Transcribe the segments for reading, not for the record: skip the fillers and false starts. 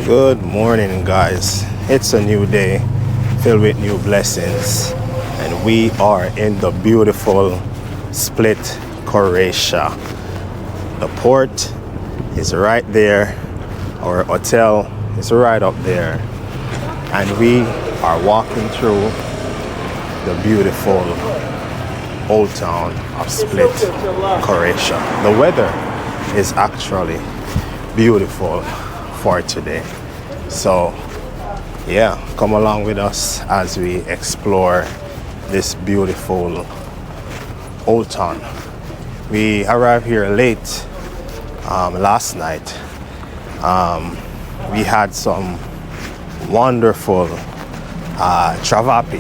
Good morning, guys. It's a new day filled with new blessings, and we are in the beautiful Split, Croatia. The port is right there, our hotel is right up there, and we are walking through the beautiful old town of Split, Croatia. The weather is actually beautiful for today. So yeah, come along with us as we explore this beautiful old town. We arrived here late last night. We had some wonderful cevap,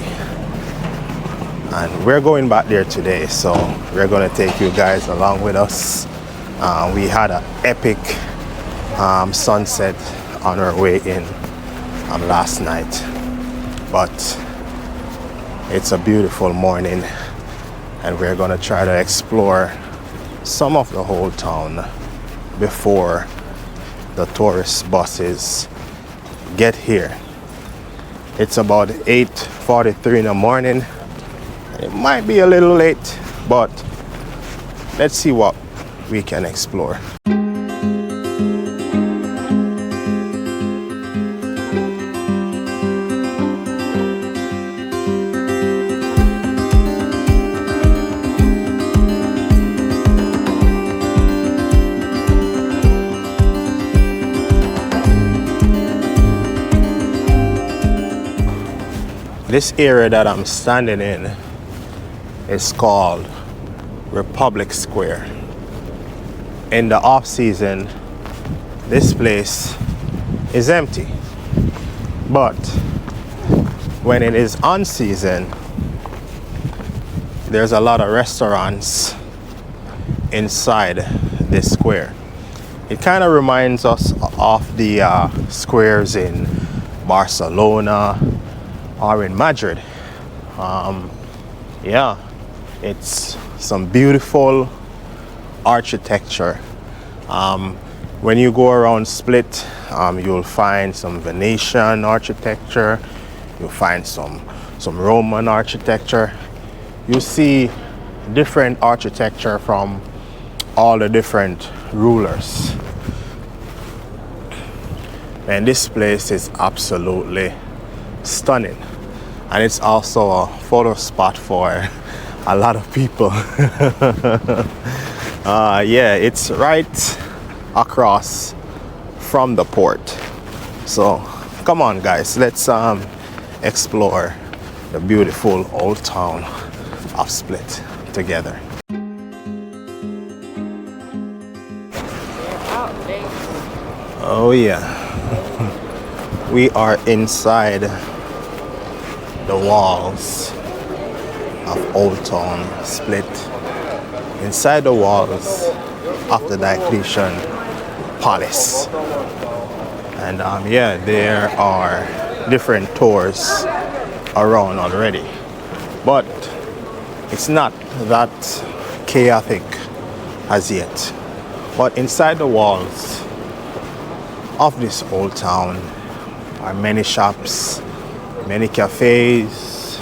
and we're going back there today, so we're going to take you guys along with us. We had an epic sunset on our way in last night, but it's a beautiful morning, and we're going to try to explore some of the whole town before the tourist buses get here. It's about 8:43 in the morning. It might be a little late, but let's see what we can explore. This area that I'm standing in is called Republic Square. In the off season, this place is empty, but when it is on season, there's a lot of restaurants inside this square. It kind of reminds us of the squares in Barcelona or in Madrid. Yeah, it's some beautiful architecture. When you go around Split, you'll find some Venetian architecture, you'll find some Roman architecture. You see different architecture from all the different rulers. And this place is absolutely stunning, and it's also a photo spot for a lot of people. Yeah, it's right across from the port. So come on, guys, let's explore the beautiful old town of Split together. Oh yeah, we are inside the walls of Old Town Split, inside the walls of the Diocletian Palace. And yeah, there are different tours around already, but it's not that chaotic as yet. But inside the walls of this old town are many shops, many cafes,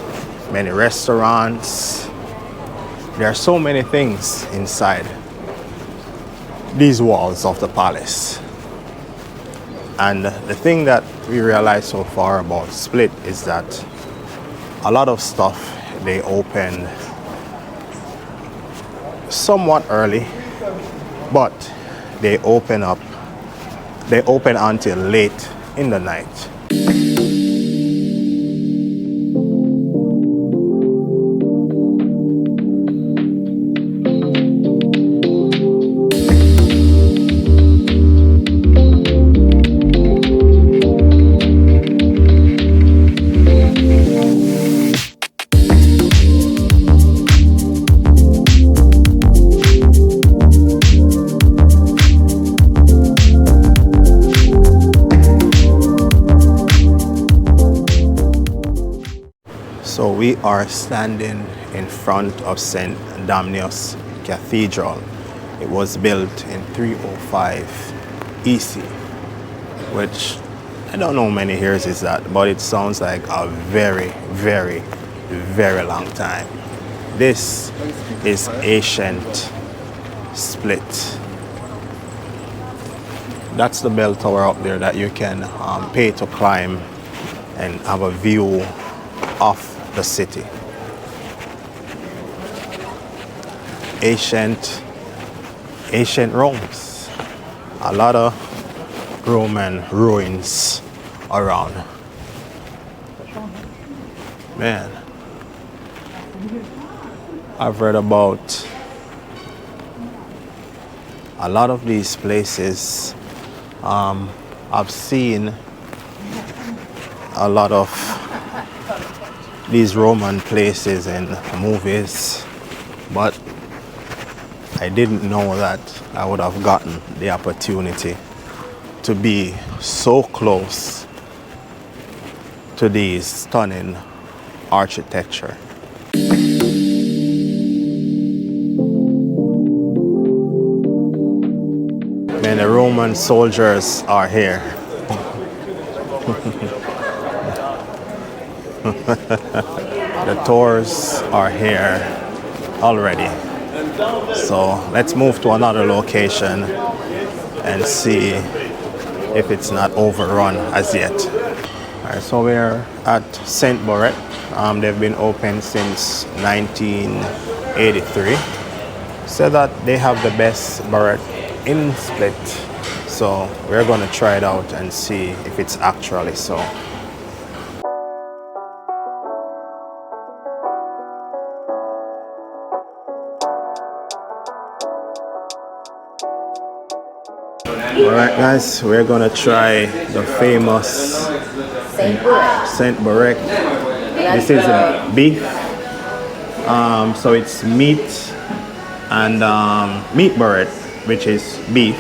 many restaurants. There are so many things inside these walls of the palace. And the thing that we realize so far about Split is that a lot of stuff they open somewhat early, but they open until late in the night. So we are standing in front of St. Damnius Cathedral. It was built in 305 EC, which I don't know how many years is that, but it sounds like a very, very, very long time. This is ancient split. That's the bell tower up there that you can pay to climb and have a view of the city. Ancient Rome's. A lot of Roman ruins around. Man, I've read about a lot of these places. I've seen a lot of these Roman places in movies, but I didn't know that I would have gotten the opportunity to be so close to these stunning architecture. Man, the Roman soldiers are here. The tours are here already. So let's move to another location and see if it's not overrun as yet. All right, so we're at St. Burek. They've been open since 1983. Said that they have the best burek in Split. So we're gonna try it out and see if it's actually so. Alright guys, we're gonna try the famous Saint Burek. This is beef. So it's meat and meat burek, which is beef.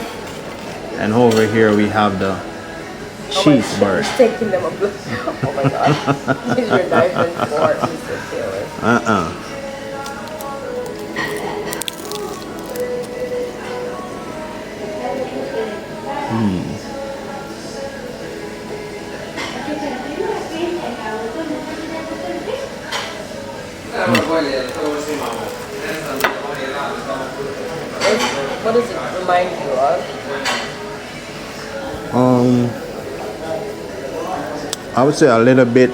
And over here we have the cheese burek. Taking them a blue. Oh my god. Use your knife and fork, Mr. Taylor. What does it remind you of? I would say a little bit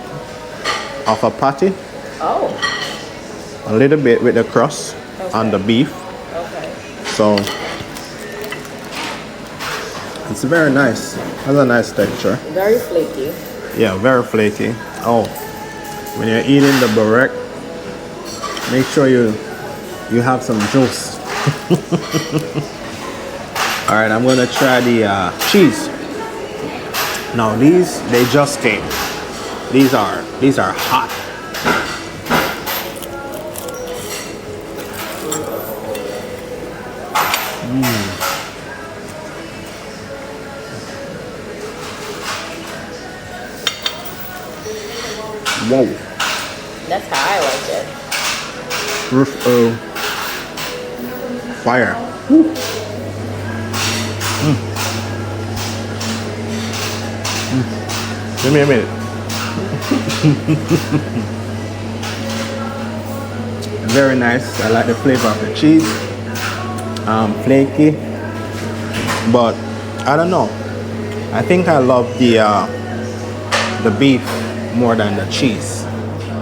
of a patty. Oh. A little bit with the crust on the beef. Okay. So it's very nice. Has a nice texture. Very flaky. Yeah, very flaky. Oh, when you're eating the burek, make sure you have some juice. All right, I'm gonna try the cheese. Now these, they just came. These are hot. Whoa. That's how I like it. Roof fire. Give me a minute. Very nice. I like the flavor of the cheese. Flaky, but I don't know. I think I love the beef more than the cheese.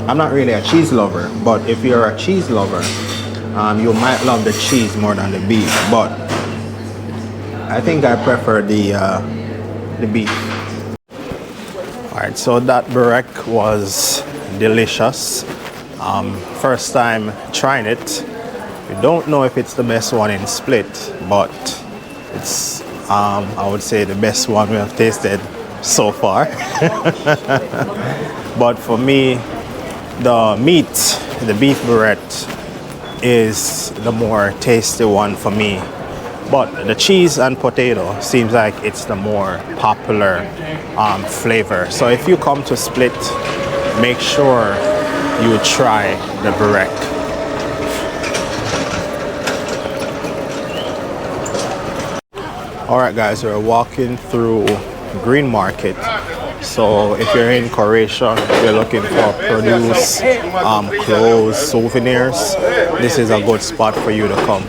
I'm not really a cheese lover, but if you're a cheese lover, you might love the cheese more than the beef. But I think I prefer the beef. All right, so that burek was delicious. First time trying it. We don't know if it's the best one in Split, but it's I would say the best one we have tasted so far. But for me, the meat, the beef burek, is the more tasty one for me. But the cheese and potato seems like it's the more popular flavor. So if you come to Split, make sure you try the burek. All right guys, we're walking through Green Market So if you're in Croatia, you're looking for produce, clothes, souvenirs, this is a good spot for you to come.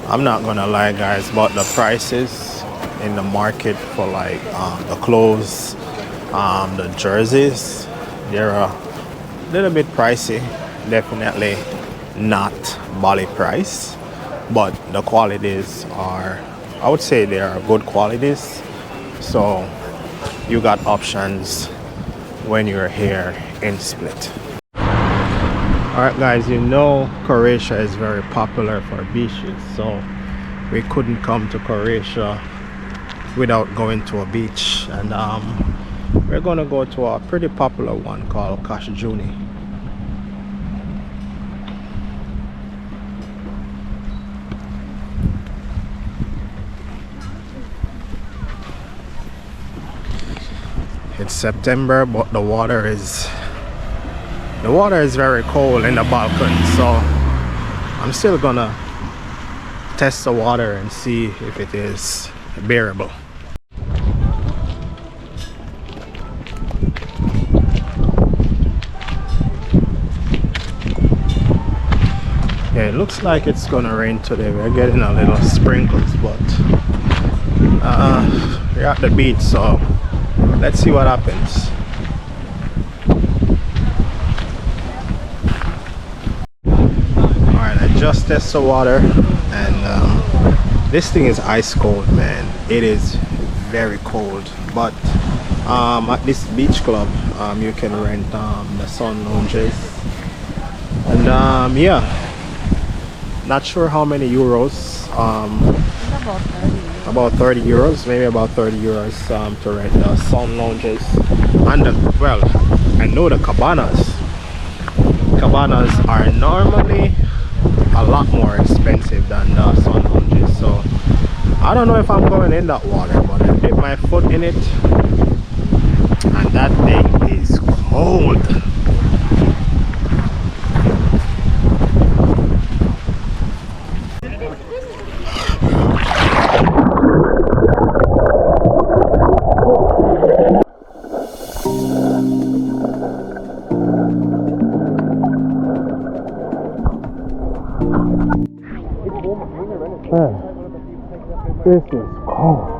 I'm not gonna lie guys, but the prices in the market for like the clothes, the jerseys, they're a little bit pricey. Definitely not Bali price, but the qualities are, I would say they are good qualities. So you got options when you're here in Split. Alright guys, you know Croatia is very popular for beaches, so we couldn't come to Croatia without going to a beach, and we're gonna go to a pretty popular one called Kasjuni. It's September, but the water is very cold in the Balkan, so I'm still gonna test the water and see if it is bearable. Yeah, it looks like it's gonna rain today. We're getting a little sprinkles, but we're at the beach, so let's see what happens. Alright, I just tested the water, and this thing is ice cold, man. It is very cold, but at this beach club you can rent the sun lounges, and yeah, not sure how many euros, about 30 euros, maybe about 30 euros to rent the sun lounges. And well, I know the cabanas are normally a lot more expensive than the sun lounges, so I don't know if I'm going in that water, but I dip my foot in it and that thing is cold. This is cold.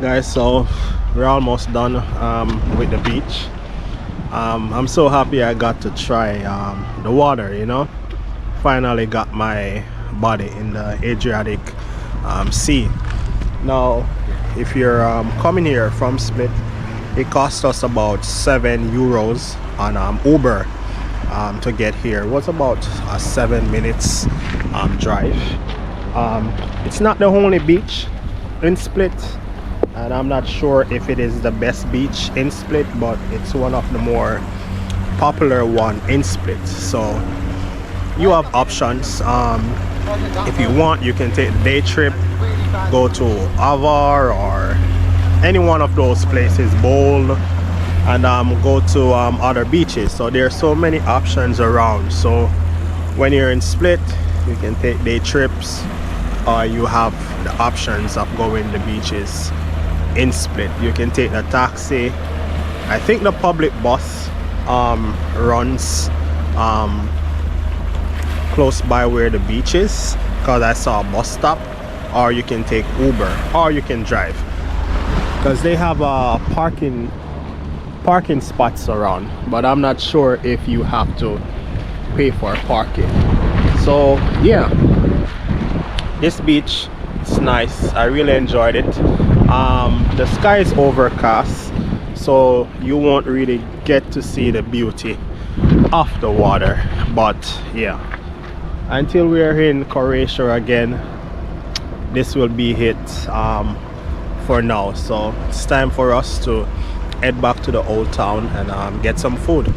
Guys, so we're almost done with the beach. I'm so happy I got to try the water, you know. Finally got my body in the Adriatic Sea. Now if you're coming here from Split, it cost us about 7 euros on Uber to get here. It was about a 7 minutes drive. It's not the only beach in Split, and I'm not sure if it is the best beach in Split, but it's one of the more popular one in Split. So you have options. If you want, you can take a day trip, go to Avar or any one of those places, Bold, and go to other beaches. So there are so many options around. So when you're in Split, you can take day trips, or you have the options of going to beaches in Split. You can take the taxi. I think the public bus runs close by where the beach is, because I saw a bus stop, or you can take Uber, or you can drive, because they have parking spots around, but I'm not sure if you have to pay for parking. So yeah, this beach is nice. I really enjoyed it. The sky is overcast, so you won't really get to see the beauty of the water, but yeah, until we are in Croatia again, this will be it for now. So it's time for us to head back to the old town and get some food.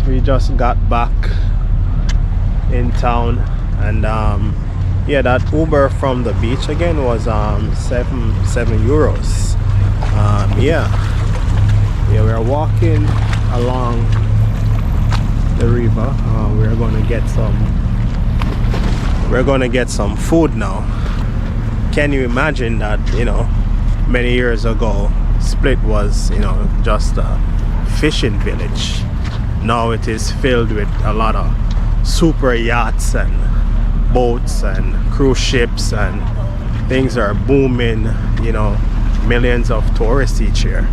We just got back in town, and yeah, that Uber from the beach again was 7 euros. Yeah, we're walking along the river. We're gonna get some food now. Can you imagine that, you know, many years ago Split was, you know, just a fishing village. Now it is filled with a lot of super yachts and boats and cruise ships, and things are booming, you know, millions of tourists each year.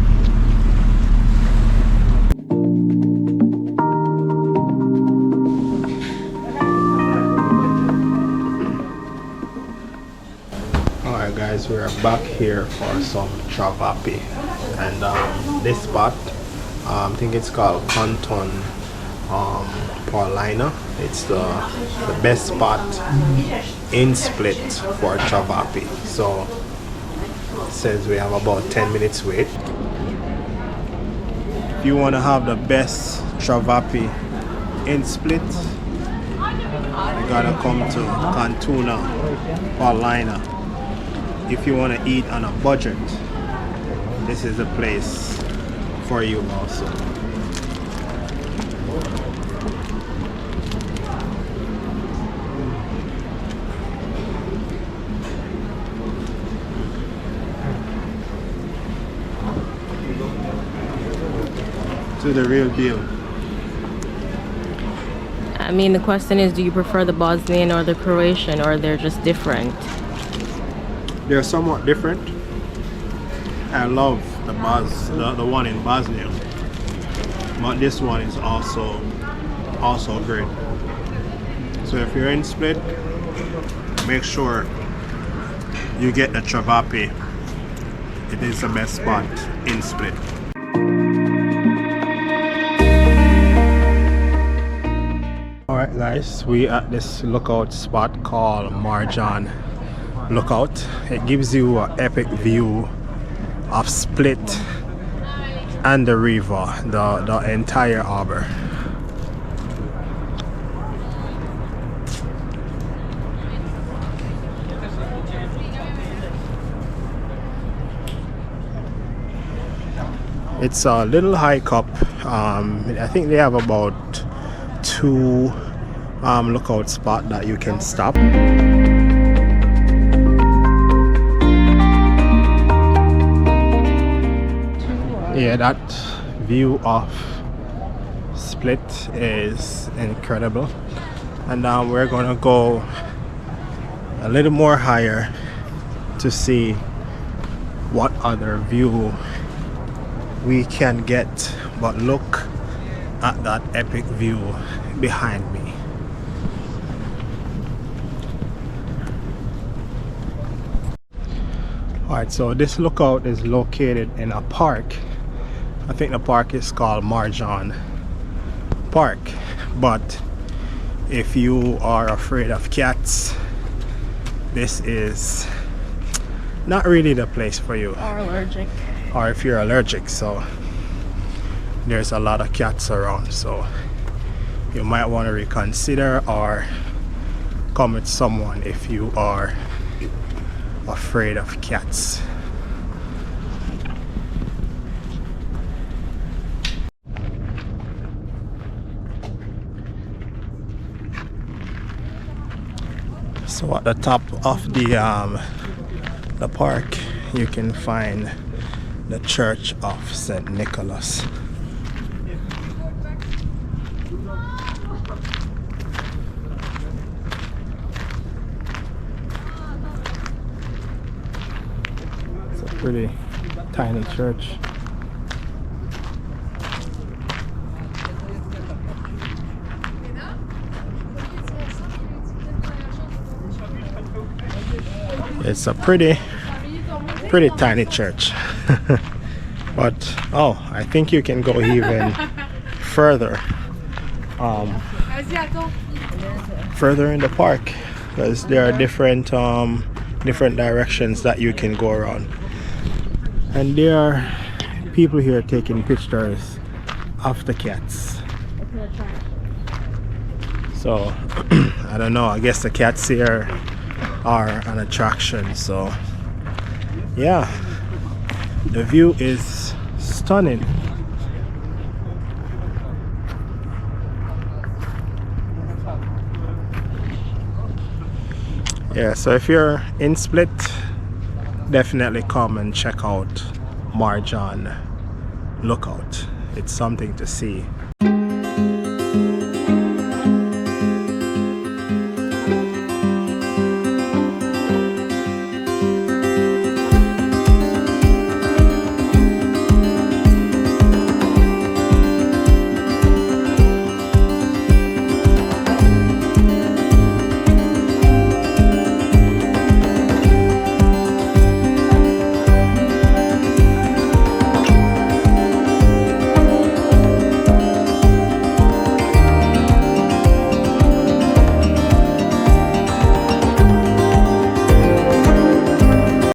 Alright guys, we're back here for some cevap, and this spot, I think it's called Canton Paulina. It's the best spot in Split for cevap. So it says we have about 10 minutes wait. If you want to have the best cevap in Split, you gotta come to Cantuna Paulina. If you want to eat on a budget, this is the place for you also. To the real deal. I mean, the question is, do you prefer the Bosnian or the Croatian, or they're just different? They're somewhat different. I love the one in Bosnia, but this one is also great. So if you're in Split, make sure you get the cevap. It is the best spot in Split. Alright guys, we at this lookout spot called Marjan Lookout. It gives you an epic view of Split and the river, the entire harbor. It's a little hike up. I think they have about 2 lookout spots that you can stop. Yeah, that view of Split is incredible, and we're gonna go a little more higher to see what other view we can get. But look at that epic view behind me. Alright, so this lookout is located in a park. I think the park is called Marjan Park, but if you are afraid of cats, this is not really the place for you. Or allergic. Or if you're allergic, so there's a lot of cats around, so you might want to reconsider or come with someone if you are afraid of cats. So at the top of the park, you can find the Church of St. Nicholas. It's a pretty tiny church. It's a pretty tiny church. But oh, I think you can go even further further in the park, because there are different directions that you can go around, and there are people here taking pictures of the cats. So I don't know, I guess the cats here are an attraction. So yeah, the view is stunning. Yeah, so if you're in Split, definitely come and check out Marjan Lookout. It's something to see.